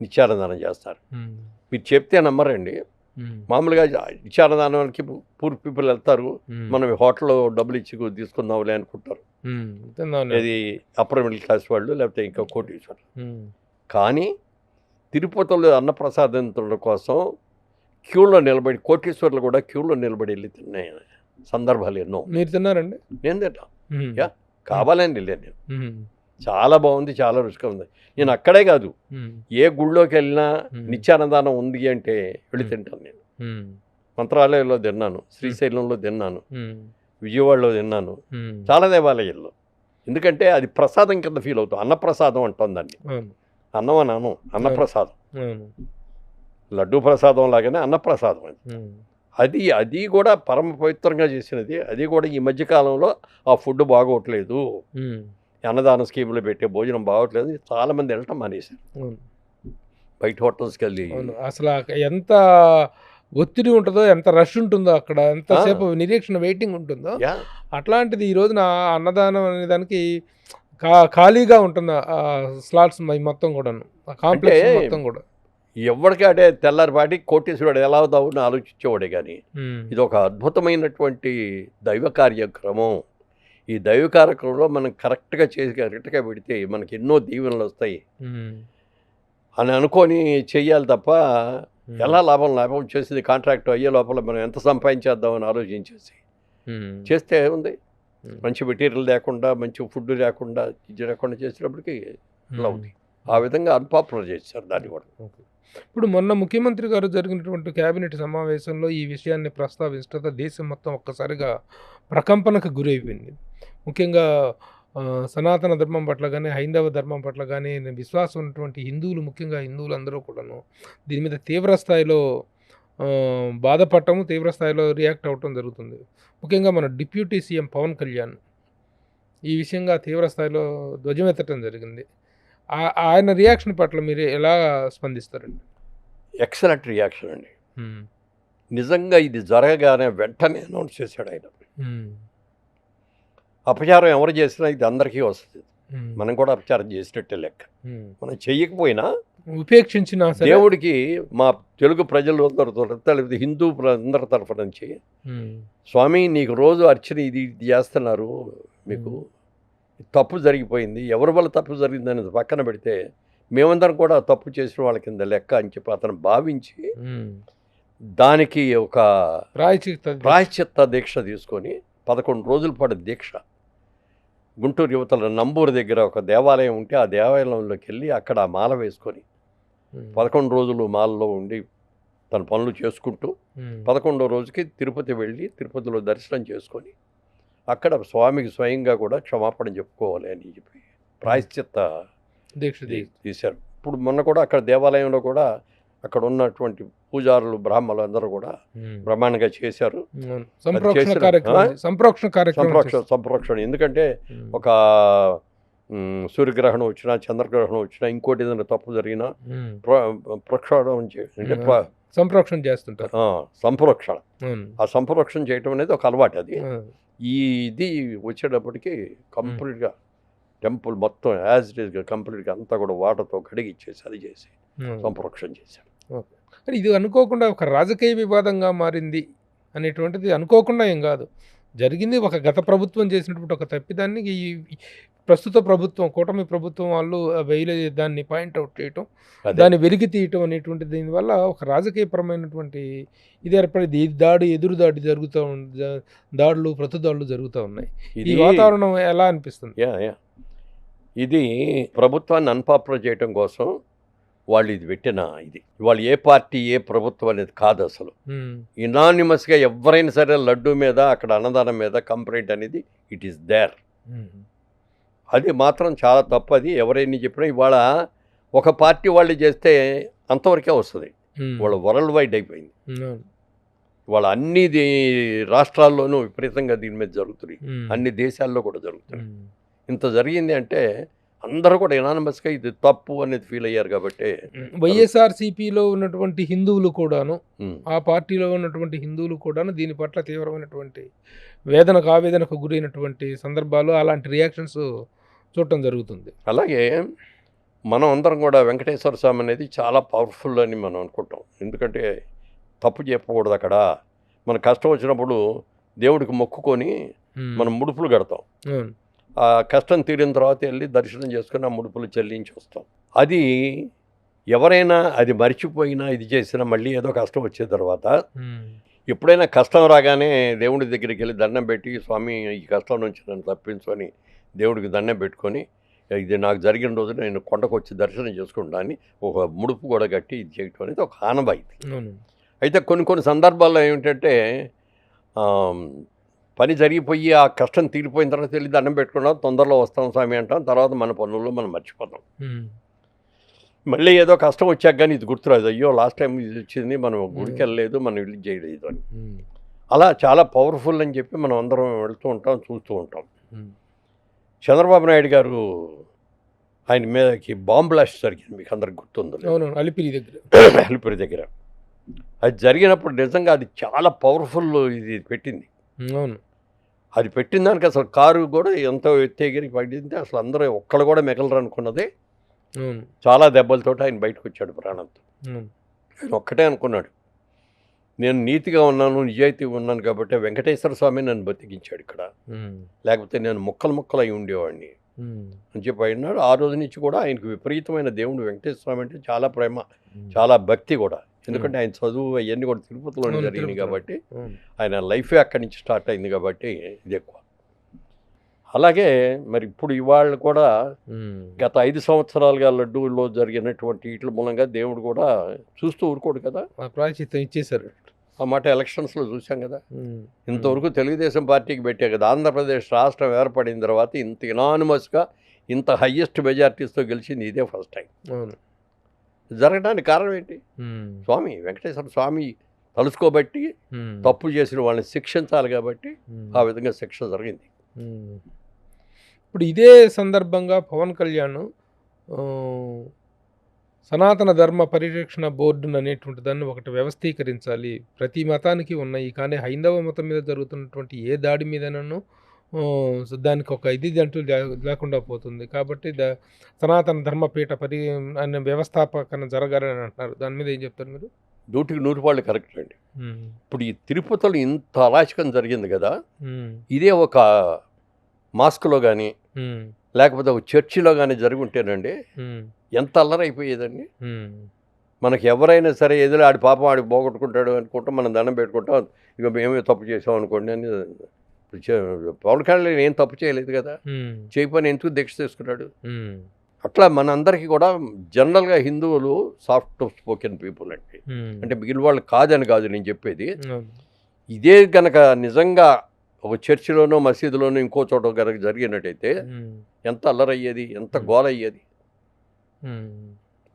నిత్యాన్నదానం చేస్తారు. ఉమ్. మీరు చెప్తే నమ్మరండి. ఉమ్. మామూలుగా నిత్యాన్నదానానికి పూర్ పీపుల్ వెళ్తారు, ఉమ్. మనం హోటల్లో డబ్బులు ఇచ్చి తీసుకుందాంలే అనుకుంటారు. ఉమ్. తిందాం. ఇది అప్పర్ మిడిల్ క్లాస్ వాళ్ళు లేకపోతే ఇంకా కోటీశ్వరులు. ఉమ్. కానీ తిరుపతిలో అన్నప్రసాదం తినడం కోసం క్యూలో నిలబడి కోటీశ్వర్లు కూడా క్యూలో నిలబడి వెళ్ళి తినే సందర్భాలు ఎన్నో. మీరు తిన్నారండి? నేను తింటా, ఉమ్. యా కావాలని వెళ్ళాను నేను. ఉమ్. చాలా బాగుంది, చాలా రుచిగా ఉంది. నేను అక్కడే కాదు, ఉమ్. ఏ గుళ్ళోకి వెళ్ళినా నిత్యాన్నదానం ఉంది అంటే వెళ్ళి తింటాను నేను. ఉమ్. మంత్రాలయంలో తిన్నాను, శ్రీశైలంలో తిన్నాను, ఉమ్. విజయవాడలో తిన్నాను, ఉమ్. చాలా దేవాలయాల్లో. ఎందుకంటే అది ప్రసాదం కింద ఫీల్ అవుతాం. అన్నప్రసాదం అంటాం దాన్ని. అవును. అన్నం అన్నాను, అన్నప్రసాదం. అవును. లడ్డూ ప్రసాదం లాగానే అన్నప్రసాదం అది. ఉమ్. అది కూడా పరమ పవిత్రంగా చేసినది. అది కూడా ఈ మధ్యకాలంలో ఆ ఫుడ్ బాగోట్లేదు, ఉమ్. అన్నదాన స్కీములు పెట్టే భోజనం బాగోట్లేదు, చాలామంది వెళ్ళటం మానేశారు, అవును. బయట హోటల్స్కి వెళ్ళి. అవును. అసలు ఎంత ఒత్తిడి ఉంటుందో, ఎంత రష్ ఉంటుందో, అక్కడ ఎంతసేపు నిరీక్షణ వెయిటింగ్ ఉంటుందో, యా అట్లాంటిది ఈ రోజున అన్నదానం అనే దానికి ఖాళీగా ఉంటుంది ఆ స్లాట్స్ మొత్తం కూడాను, ఆ కాంప్లెక్స్ అంటే మొత్తం కూడా. ఎవరికి అంటే తెల్లారిపాటి కోటేశ్వరుడు ఎలా అవుతావు ఆలోచించేవాడే. కానీ ఉమ్. ఇది ఒక అద్భుతమైనటువంటి దైవ కార్యక్రమం. ఈ దైవ కార్యక్రమంలో మనం కరెక్ట్గా చేసి కరెక్ట్గా పెడితే మనకి ఎన్నో దీవెనలు వస్తాయి ఉమ్. అని అనుకొని చెయ్యాలి తప్ప ఉమ్. ఎలా లాభం చేసింది కాంట్రాక్ట్ అయ్యే లోపల మనం ఎంత సంపాదించేద్దామని ఆలోచించేసి ఉమ్. చేస్తే ఉంది. ఉమ్. మంచి మెటీరియల్ లేకుండా, మంచి ఫుడ్ లేకుండా, ఇది లేకుండా చేసినప్పటికీ ఇలా ఉమ్. ఉంది. ఆ విధంగా అన్పాపులర్ చేశారు దాన్ని కూడా. ఓకే. ఇప్పుడు మొన్న ముఖ్యమంత్రి గారు జరిగినటువంటి కేబినెట్ సమావేశంలో ఈ విషయాన్ని ప్రస్తావించడంతో దేశం మొత్తం ఒక్కసారిగా ప్రకంపనకు గురైపోయింది. ముఖ్యంగా సనాతన ధర్మం పట్ల కానీ, హైందవ ధర్మం పట్ల కానీ విశ్వాసం ఉన్నటువంటి హిందువులు, ముఖ్యంగా హిందువులు అందరూ కూడాను దీని మీద తీవ్ర స్థాయిలో బాధపడటము, తీవ్ర స్థాయిలో రియాక్ట్ అవ్వటం జరుగుతుంది. ముఖ్యంగా మన డిప్యూటీ సీఎం పవన్ కళ్యాణ్ ఈ విషయంగా తీవ్ర స్థాయిలో ధ్వజమెత్తడం జరిగింది. ఆయన రియాక్షన్ పట్ల మీరు ఎలా స్పందిస్తారండి? ఎక్సలెంట్ రియాక్షన్ అండి. నిజంగా ఇది జరగగానే వెంటనే అనౌన్స్ చేశాడు ఆయన. అపచారం ఎవరు చేసినా ఇది అందరికీ వస్తుంది. మనం కూడా అపచారం చేసినట్టే లెక్క. మనం చెయ్యకపోయినా ఉపేక్షించిన దేవుడికి మా తెలుగు ప్రజలు అందరూ హిందూ అందరి తరఫు నుంచి స్వామి నీకు రోజు అర్చన ఇది చేస్తున్నారు, మీకు తప్పు జరిగిపోయింది, ఎవరి వల్ల తప్పు జరిగిందని పక్కన పెడితే మేమందరం కూడా తప్పు చేసిన వాళ్ళ కింద లెక్క అని చెప్పి అతను భావించి దానికి ఒక ప్రాయశ్చిత్త దీక్ష తీసుకొని 11 రోజుల పాటు దీక్ష గుంటూరు యువతల నంబూరు దగ్గర ఒక దేవాలయం ఉంటే ఆ దేవాలయంలోకి వెళ్ళి అక్కడ మాల వేసుకొని 11 రోజులు మాలలో ఉండి తన పనులు చేసుకుంటూ 11వ రోజుకి తిరుపతి వెళ్ళి తిరుపతిలో దర్శనం చేసుకొని అక్కడ స్వామికి స్వయంగా కూడా క్షమాపణ చెప్పుకోవాలి అని చెప్పి ప్రాయశ్చిత్త దీక్ష తీశారు. ఇప్పుడు మొన్న కూడా అక్కడ దేవాలయంలో కూడా అక్కడ ఉన్నటువంటి పూజారులు బ్రాహ్మణులు అందరూ కూడా బ్రహ్మాండంగా చేశారు సంప్రోక్షణ. ఎందుకంటే ఒక సూర్యగ్రహణం వచ్చినా, చంద్రగ్రహణం వచ్చినా, ఇంకోటి ఏదైనా తప్పు జరిగినా ప్రక్షాళన అంటే సంప్రోక్షణ చేస్తుంటారు. సంప్రోక్షణ, ఆ సంప్రోక్షణ చేయటం అనేది ఒక అలవాటు. అది ఇది వచ్చేటప్పటికి కంప్లీట్గా టెంపుల్ మొత్తం యాజ్ ఇట్ ఈస్గా కంప్లీట్గా అంతా కూడా వాటర్తో కడిగిచ్చేసి అది చేసి సంప్రోక్షణ చేశారు. ఇది అనుకోకుండా ఒక రాజకీయ వివాదంగా మారింది అనేటువంటిది అనుకోకుండా ఏం కాదు, జరిగింది. ఒక గత ప్రభుత్వం చేసినటువంటి ఒక తప్పిదాన్ని ఈ ప్రస్తుత ప్రభుత్వం, కూటమి ప్రభుత్వం వాళ్ళు దాన్ని పాయింట్అవుట్ చేయటం, దాన్ని వెలికి తీయటం అనేటువంటి దీనివల్ల ఒక రాజకీయపరమైనటువంటి ఇది ఏర్పడింది. ఎదురు దాడి జరుగుతూ దాడులు, ప్రతిదాడులు జరుగుతూ ఉన్నాయి. ఈ వాతావరణం ఎలా అనిపిస్తుంది? ఇది ప్రభుత్వాన్ని అన్పాపులర్ చేయటం కోసం వాళ్ళు ఇది పెట్టిన ఇది. వాళ్ళు ఏ పార్టీ ఏ ప్రభుత్వం అనేది కాదు అసలు. ఇనానిమస్గా ఎవరైనా సరే లడ్డు మీద, అక్కడ అన్నదానం మీద కంప్లైంట్ అనేది ఇట్ ఈస్ దేర్. అది మాత్రం చాలా తప్పు. అది ఎవరైనా చెప్పినా ఇవాళ ఒక పార్టీ వాళ్ళు చేస్తే అంతవరకే వస్తుంది. వాళ్ళు వరల్డ్ వైడ్ అయిపోయింది. వాళ్ళ అన్ని రాష్ట్రాల్లోనూ విపరీతంగా దీని మీద జరుగుతుంది, అన్ని దేశాల్లో కూడా జరుగుతుంది. ఇంత జరిగింది అంటే అందరూ కూడా ఎనానమస్గా ఇది తప్పు అనేది ఫీల్ అయ్యారు. కాబట్టి వైఎస్ఆర్సీపీలో ఉన్నటువంటి హిందువులు కూడాను, ఆ పార్టీలో ఉన్నటువంటి హిందువులు కూడాను దీని పట్ల తీవ్రమైనటువంటి ఆవేదనకు గురైనటువంటి సందర్భాలు, అలాంటి రియాక్షన్స్ చూడటం జరుగుతుంది. అలాగే మనం అందరం కూడా వెంకటేశ్వర స్వామి అనేది చాలా పవర్ఫుల్ అని మనం అనుకుంటాం. ఎందుకంటే తప్పు చెప్పకూడదు. అక్కడ మన కష్టం వచ్చినప్పుడు దేవుడికి మొక్కుకొని మనం ముడుపులు కడతాం. ఆ కష్టం తీరిన తర్వాత వెళ్ళి దర్శనం చేసుకుని ఆ ముడుపులు చెల్లించి వస్తాం. అది ఎవరైనా అది మర్చిపోయినా ఇది చేసినా మళ్ళీ ఏదో కష్టం వచ్చే తర్వాత ఎప్పుడైనా కష్టం రాగానే దేవుడి దగ్గరికి వెళ్ళి దండం పెట్టి, స్వామి ఈ కష్టం నుంచి నన్ను తప్పించు అని దేవుడికి దండం పెట్టుకొని, ఇది నాకు జరిగిన రోజు నేను కొండకు వచ్చి దర్శనం చేసుకుంటా అని ఒక ముడుపు కూడా కట్టి ఇది చేయటం అనేది ఒక ఆనవాయితీ. అయితే కొన్ని సందర్భాల్లో ఏమిటంటే పని జరిగిపోయి ఆ కష్టం తీరిపోయిన తర్వాత వెళ్ళి దండం పెట్టుకున్నాం, తొందరలో వస్తాం స్వామి అంటాం, తర్వాత మన పనుల్లో మనం మర్చిపోతాం. మళ్ళీ ఏదో కష్టం వచ్చాక కానీ ఇది గుర్తురాదు, అయ్యో లాస్ట్ టైం ఇది వచ్చింది, మనం గుడికి వెళ్ళలేదు, మనం ఇల్లు చేయలేదు అని. అలా చాలా పవర్ఫుల్ అని చెప్పి మనం అందరం వెళ్తూ ఉంటాం, చూస్తూ ఉంటాం. చంద్రబాబు నాయుడు గారు ఆయన మీదకి బాంబ్ బ్లాస్ట్ జరిగింది, మీకు అందరికి గుర్తుంది, అలిపిరి దగ్గర. అది జరిగినప్పుడు నిజంగా అది చాలా పవర్ఫుల్ ఇది పెట్టింది. అది పెట్టిన దానికి అసలు కారు కూడా ఎంతో ఎత్తేగిరి పడింది. అసలు అందరూ ఒక్కళ్ళు కూడా మిగలరు అనుకున్నదే. చాలా దెబ్బలతోటి ఆయన బయటకు వచ్చాడు ప్రాణంతో. ఆయన ఒక్కటే అనుకున్నాడు, నేను నీతిగా ఉన్నాను, నిజాయితీగా ఉన్నాను కాబట్టి వెంకటేశ్వర స్వామి నన్ను బతికించాడు ఇక్కడ, లేకపోతే నేను ముక్కలు అయి ఉండేవాడిని అని చెప్పి అయినాడు. ఆ రోజు నుంచి కూడా ఆయనకు విపరీతమైన దేవుడు వెంకటేశ్వర స్వామి అంటే చాలా ప్రేమ, చాలా భక్తి కూడా. ఎందుకంటే ఆయన చదువు అవన్నీ కూడా తిరుపతిలోనే జరిగినాయి కాబట్టి ఆయన లైఫే అక్కడి నుంచి స్టార్ట్ అయింది కాబట్టి ఇది ఎక్కువ. అలాగే మరి ఇప్పుడు ఇవాళ కూడా గత 5 సంవత్సరాలుగా లడ్డూలో జరిగినటువంటి వీటి మూలంగా దేవుడు కూడా చూస్తూ ఊరుకోడు కదా. ప్రాయశ్చిత్తం ఇచ్చేశారు. ఆ మాట ఎలక్షన్స్లో చూసాం కదా. ఇంతవరకు తెలుగుదేశం పార్టీకి పెట్టే కదా. ఆంధ్రప్రదేశ్ రాష్ట్రం ఏర్పడిన తర్వాత ఇంత ఇనానిమస్గా ఇంత హయ్యెస్ట్ మెజార్టీస్తో గెలిచింది ఇదే ఫస్ట్ టైం. అవును. జరగడానికి కారణం ఏంటి? స్వామి వెంకటేశ్వర స్వామి తలుసుకోబట్టి తప్పు చేసిన వాళ్ళని శిక్షించాలి కాబట్టి ఆ విధంగా శిక్ష జరిగింది. ఇప్పుడు ఇదే సందర్భంగా పవన్ కళ్యాణ్ సనాతన ధర్మ పరిరక్షణ బోర్డును అనేటువంటి దాన్ని ఒకటి వ్యవస్థీకరించాలి, ప్రతి మతానికి ఉన్నాయి, కానీ హైందవ మతం మీద జరుగుతున్నటువంటి ఏ దాడి మీదనను దానికి ఒక ఇది అంటూ లేకుండా పోతుంది, కాబట్టి సనాతన ధర్మపీఠ అనే వ్యవస్థాపకన జరగాలని అంటున్నారు. దాని మీద ఏం చెప్తారు మీరు? 100% కరెక్ట్ అండి. ఇప్పుడు ఈ తిరుపతిలో ఇంత అరాచకం జరిగింది కదా, ఇదే ఒక మాస్క్లో కానీ లేకపోతే ఒక చర్చిలో కానీ జరిగి ఉంటేనండి ఎంత అల్లరైపోయేదండి. మనకి ఎవరైనా సరే ఎదురు ఆడి పాపం ఆడికి పోగొట్టుకుంటాడు అనుకుంటాం, మనం దండం పెట్టుకుంటాం, ఇక మేమే తప్పు చేసాం అనుకోండి అని. పవన్ కళ్యాణ్ ఏం తప్పు చేయలేదు కదా, చేయకపోయినా ఎందుకు దీక్ష తీసుకున్నాడు? అట్లా మనందరికీ కూడా జనరల్గా హిందువులు సాఫ్ట్ స్పోకెన్ పీపుల్ అండి. అంటే మిగిలిన వాళ్ళు కాదని కాదు నేను చెప్పేది. ఇదే కనుక నిజంగా ఒక చర్చిలోనో మసీదులోనో ఇంకో చోట కనుక జరిగినట్టయితే ఎంత అల్లరయ్యేది, ఎంత గోల అయ్యేది.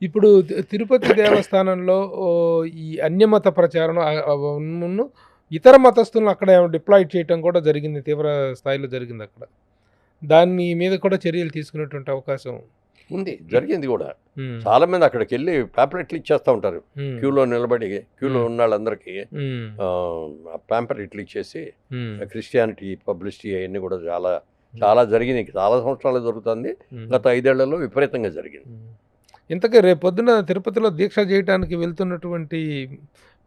ఇప్పుడు తిరుపతి దేవస్థానంలో ఈ అన్యమత ప్రచారం ఇతర మతస్థులను అక్కడ డిప్లాయ్ చేయటం కూడా జరిగింది, తీవ్ర స్థాయిలో జరిగింది అక్కడ. దాని మీద కూడా చర్యలు తీసుకునేటువంటి అవకాశం ఉంది, జరిగింది కూడా. చాలా మంది అక్కడికి వెళ్ళి ప్యాంప్లెట్లు ఇచ్చేస్తూ ఉంటారు, క్యూలో నిలబడి క్యూలో ఉన్న వాళ్ళందరికీ ప్యాంప్లెట్లు ఇచ్చేసి క్రిస్టియానిటీ పబ్లిసిటీ అవన్నీ కూడా చాలా చాలా జరిగినాయి. చాలా సంవత్సరాలు జరుగుతుంది, గత 5 ఏళ్లలో విపరీతంగా జరిగింది. ఇంతకీ రేపు పొద్దున తిరుపతిలో దీక్ష చేయడానికి వెళ్తున్నటువంటి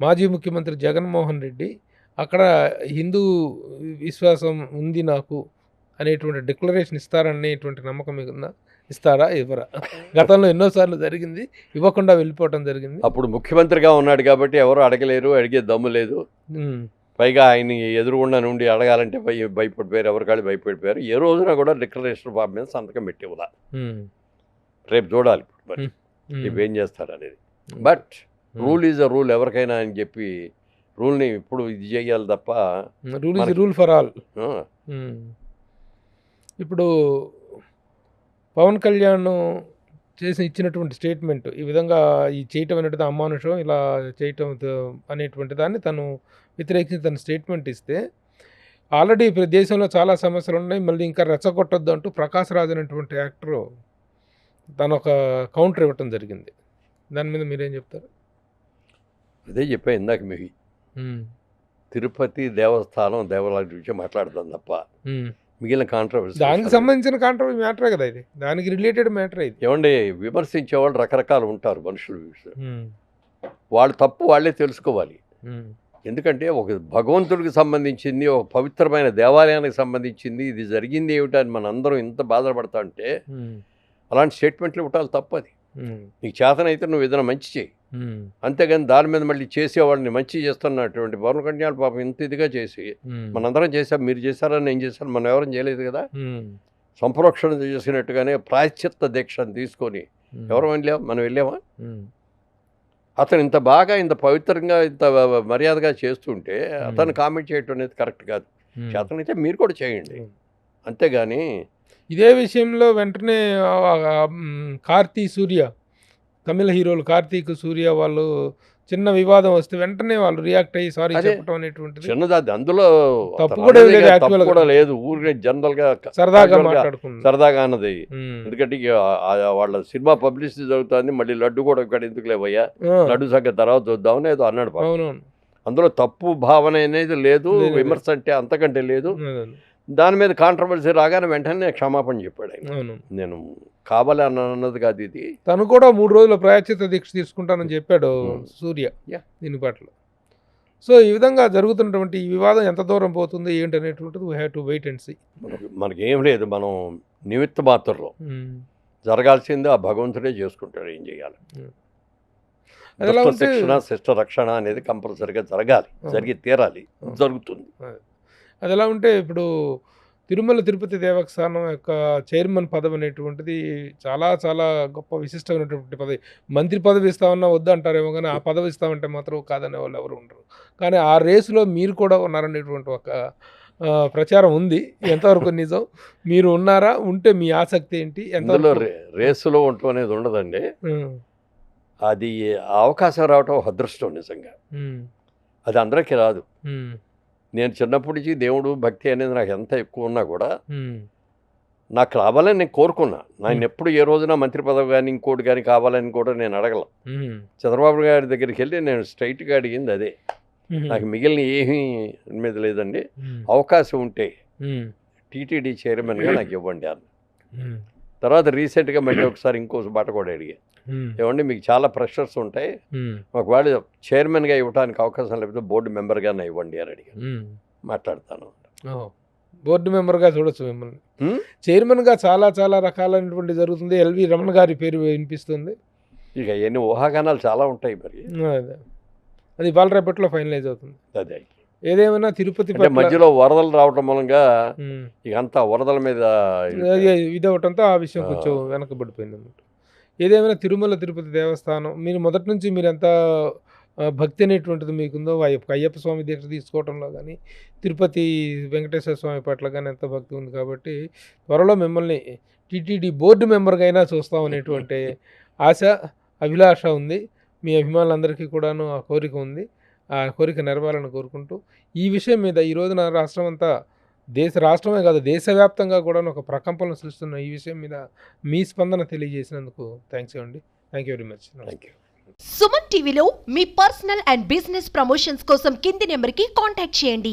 మాజీ ముఖ్యమంత్రి జగన్మోహన్ రెడ్డి అక్కడ హిందూ విశ్వాసం ఉంది నాకు అనేటువంటి డిక్లరేషన్ ఇస్తారనేటువంటి నమ్మకం మీకు ఉందా? ఇస్తారా, ఇవ్వరా? గతంలో ఎన్నోసార్లు జరిగింది, ఇవ్వకుండా వెళ్ళిపోవటం జరిగింది. అప్పుడు ముఖ్యమంత్రిగా ఉన్నాడు కాబట్టి ఎవరు అడగలేరు, అడిగే దమ్ము లేదు. పైగా ఆయన ఎదురుగుండా నుండి అడగాలంటే భయపడిపోయారు, ఎవరికాళ్ళు భయపడిపోయారు. ఏ రోజున కూడా డిక్లరేషన్ ఫామ్ మీద సంతకం పెట్టేవలా. రేపు చూడాలి మరి రేపు ఏం చేస్తారు అనేది. But rule is a rule, ఎవరికైనా అని చెప్పి రూల్ని ఇప్పుడు ఇది చేయాలి తప్ప rule is rule for all. ఇప్పుడు పవన్ కళ్యాణ్ ఇచ్చినటువంటి స్టేట్మెంట్ ఈ విధంగా ఈ చేయటం అనేటిది అమానుషం, ఇలా చేయటం అనేటువంటి దాన్ని తను వ్యతిరేకించి తను స్టేట్మెంట్ ఇస్తే, ఆల్రెడీ దేశంలో చాలా సమస్యలు ఉన్నాయి, మళ్ళీ ఇంకా రెచ్చగొట్టొద్దు అంటూ ప్రకాష్ రాజ్ అనేటువంటి యాక్టరు తను ఒక కౌంటర్ ఇవ్వటం జరిగింది. దాని మీద మీరేం చెప్తారు? అదే చెప్పా ఇందాక మీకు, తిరుపతి దేవస్థానం దేవాలయం గురించి మాట్లాడుతాం తప్ప మిగిలిన కాంట్రవర్సీ, దానికి సంబంధించిన కాంట్రవర్సీ మ్యాటరే కదా ఇది, దానికి రిలేటెడ్ మ్యాటర్ ఇది. ఏమండి, విమర్శించే వాళ్ళు రకరకాలు ఉంటారు మనుషులు, వాళ్ళు తప్పు వాళ్ళే తెలుసుకోవాలి. ఎందుకంటే ఒక భగవంతుడికి సంబంధించింది, ఒక పవిత్రమైన దేవాలయానికి సంబంధించింది, ఇది జరిగింది ఏమిటని మనందరం ఇంత బాధపడతా ఉంటే అలాంటి స్టేట్మెంట్లు ఇవ్వటాలు తప్పది. నీకు చేతనైతే నువ్వు ఏదైనా మంచి చేయి, అంతేగాని దాని మీద మళ్ళీ చేసేవాళ్ళని మంచి చేస్తున్నటువంటి పవన్ కళ్యాణ్ పాపం ఇంత ఇదిగా చేసి మనందరం చేసాం, మీరు చేశారని నేను చేశాను, మనం ఎవరైనా చేయలేదు కదా. సంప్రోక్షణ చేసినట్టుగానే ప్రాయశ్చిత్త దీక్షను తీసుకొని ఎవరు వెళ్ళాం, మనం వెళ్ళామా? అతను ఇంత బాగా ఇంత పవిత్రంగా ఇంత మర్యాదగా చేస్తుంటే అతను కామెంట్ చేయటం అనేది కరెక్ట్ కాదు. చేతనైతే మీరు కూడా చేయండి, అంతేగాని. ఇదే విషయంలో వెంటనే కార్తీ సూర్య, తమిళ హీరోలు కార్తీక్ సూర్య వాళ్ళు చిన్న వివాదం వస్తే వెంటనే వాళ్ళు రియాక్ట్ అయ్యి సారీ చెప్పడం అనేటువంటిది చిన్నది, అందులో తప్పు కూడా లేదు. ఊరికే జనరల్ గా సరదాగా అన్నది. ఎందుకంటే వాళ్ళ సినిమా పబ్లిసిటీ జరుగుతుంది, మళ్ళీ లడ్డు కూడా ఇక్కడ ఎందుకు లేవయ్యా, లడ్డు సంగతి తర్వాత చూద్దామని ఏదో అన్నాడు. అందులో తప్పు భావన అనేది లేదు, విమర్శ అంటే అంతకంటే లేదు. దాని మీద కాంట్రవర్సీ రాగానే వెంటనే క్షమాపణ చెప్పాడు ఆయన. నేను కావాలి అన్నది కాదు ఇది. తను కూడా 3 రోజుల ప్రాయశ్చిత్త దీక్ష తీసుకుంటానని చెప్పాడు సూర్య దీని పట్ల. సో ఈ విధంగా జరుగుతున్నటువంటి ఈ వివాదం ఎంత దూరం పోతుంది ఏంటనేటువంటిది we have to wait and see. మనకేం లేదు, మనం నిమిత్త మాత్రంలో జరగాల్సింది ఆ భగవంతుడే చేసుకుంటాడు, ఏం చేయాలి. శిక్షణ శిష్ట రక్షణ అనేది కంపల్సరీగా జరగాలి, జరిగి తీరాలి, జరుగుతుంది. అది ఎలా ఉంటే ఇప్పుడు తిరుమల తిరుపతి దేవస్థానం యొక్క చైర్మన్ పదవి అనేటువంటిది చాలా చాలా గొప్ప విశిష్టమైనటువంటి పదవి. మంత్రి పదవి ఇస్తామన్నా వద్దంటారేమో కానీ ఆ పదవి ఇస్తామంటే మాత్రం కాదనే వాళ్ళు ఎవరు ఉండరు. కానీ ఆ రేసులో మీరు కూడా ఉన్నారనేటువంటి ఒక ప్రచారం ఉంది. ఎంతవరకు నిజం? మీరు ఉన్నారా? ఉంటే మీ ఆసక్తి ఏంటి? ఇందులో రేసులో ఉండటం అనేది ఉండదండి. అది అవకాశం రావటం ఒక అదృష్టం నిజంగా. అది అందరికీ రాదు. నేను చిన్నప్పటి నుంచి దేవుడు భక్తి అనేది నాకు ఎంత ఎక్కువ ఉన్నా కూడా నాకు రావాలని నేను కోరుకున్నా. నేను ఎప్పుడు ఏ రోజున మంత్రి పదవి కానీ ఇంకోటి కానీ కావాలని కూడా నేను అడగల. చంద్రబాబు గారి దగ్గరికి వెళ్ళి నేను స్ట్రైట్గా అడిగింది అదే. నాకు మిగిలిన ఏమీ మీద లేదండి, అవకాశం ఉంటే టీటీడీ చైర్మన్గా నాకు ఇవ్వండి అన్న. తర్వాత రీసెంట్గా మళ్ళీ ఒకసారి ఇంకో మాట కూడా అడిగా, ఏమండి మీకు చాలా ప్రెషర్స్ ఉంటాయి, ఒకవేళ చైర్మన్గా ఇవ్వడానికి అవకాశం లేకపోతే బోర్డు మెంబర్గానే ఇవ్వండి అని అడిగా. మాట్లాడతాను. బోర్డు మెంబర్గా చూడొచ్చు మిమ్మల్ని. చైర్మన్గా చాలా చాలా రకాలైనటువంటి జరుగుతుంది. ఎల్వి రమణ గారి పేరు వినిపిస్తుంది. ఇక ఎన్ని ఊహాగానాలు చాలా ఉంటాయి. మరి అది వాళ్ళ రేపట్లో ఫైనలైజ్ అవుతుంది. అదే ఏదేమైనా తిరుపతి మధ్యలో వరదలు రావటం మూలంగా ఇక అంతా వరదల మీద ఇదవటంతో ఆ విషయం కొంచెం వెనకబడిపోయింది అన్నమాట. ఏదేమైనా తిరుమల తిరుపతి దేవస్థానం మీరు మొదటి నుంచి మీరు ఎంత భక్తి అనేటువంటిది మీకుందో, అయ్యప్ప స్వామి దీక్ష తీసుకోవడంలో కానీ తిరుపతి వెంకటేశ్వర స్వామి పట్ల కానీ ఎంత భక్తి ఉంది కాబట్టి త్వరలో మిమ్మల్ని టీటీడీ బోర్డు మెంబర్గా అయినా చూస్తామనేటువంటి ఆశ, అభిలాష ఉంది. మీ అభిమానులందరికీ కూడాను ఆ కోరిక ఉంది. ఆ కోరిక నెరవేరాలని కోరుకుంటూ ఈ విషయం మీద ఈ రోజున రాష్ట్రం అంతా, రాష్ట్రమే కాదు దేశవ్యాప్తంగా కూడా ఒక ప్రకంపనలు సృష్టిస్తున్న ఈ విషయం మీద మీ స్పందన తెలియజేసినందుకు థ్యాంక్స్ అండి. Thank you very much. Thank you. Suman టీవీలో మీ పర్సనల్ అండ్ బిజినెస్ ప్రమోషన్స్ కోసం కింది నెంబర్కి కాంటాక్ట్ చేయండి.